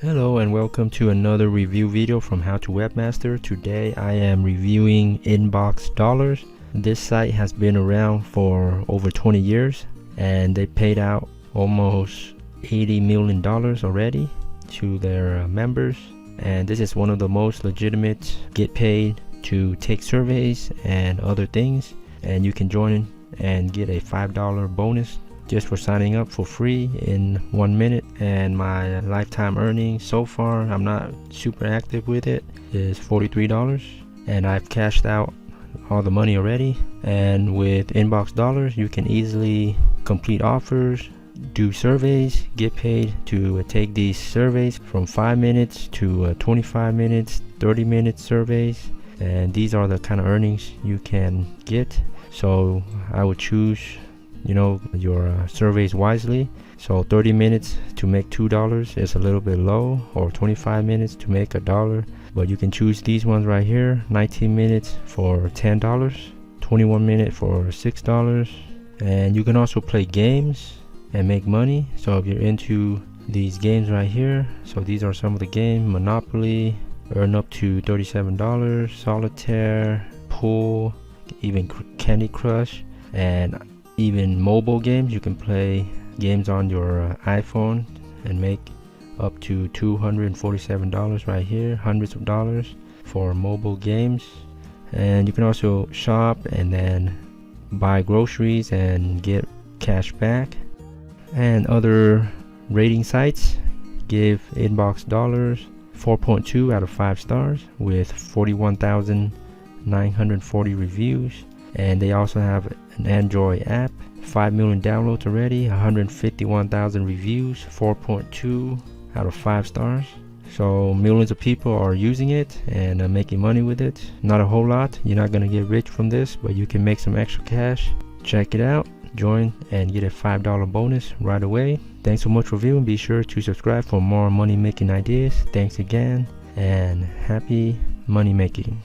Hello and welcome to another review video from How to Webmaster. Today I am reviewing inboxDollars. This site has been around for over 20 years and they paid out almost $80 million already to their members, and this is one of the most legitimate get paid to take surveys and other things, and you can join and get a $5 bonus just for signing up for free in 1 minute. And my lifetime earnings so far, I'm not super active with it, is $43, and I've cashed out all the money already. And with inboxDollars you can easily complete offers, do surveys, get paid to take these surveys from 5 minutes to 25 minutes, 30-minute surveys, and these are the kind of earnings you can get. So I would choose your surveys wisely. So 30 minutes to make $2 is a little bit low, or 25 minutes to make $1, but you can choose these ones right here. 19 minutes for $10, 21 minutes for $6, and you can also play games and make money. So if you're into these games right here, so these are some of the games: Monopoly, earn up to $37, Solitaire, Pool, even Candy Crush, and even mobile games. You can play games on your iPhone and make up to $247 right here, hundreds of dollars for mobile games. And you can also shop and then buy groceries and get cash back. And other rating sites give inboxDollars 4.2 out of 5 stars with 41,940 reviews. And they also have an Android app, 5 million downloads already, 151,000 reviews, 4.2 out of 5 stars. So millions of people are using it and making money with it. Not a whole lot, you're not gonna get rich from this, but you can make some extra cash. Check it out, join and get a $5 bonus right away. Thanks so much for viewing. Be sure to subscribe for more money making ideas. Thanks again and happy money making.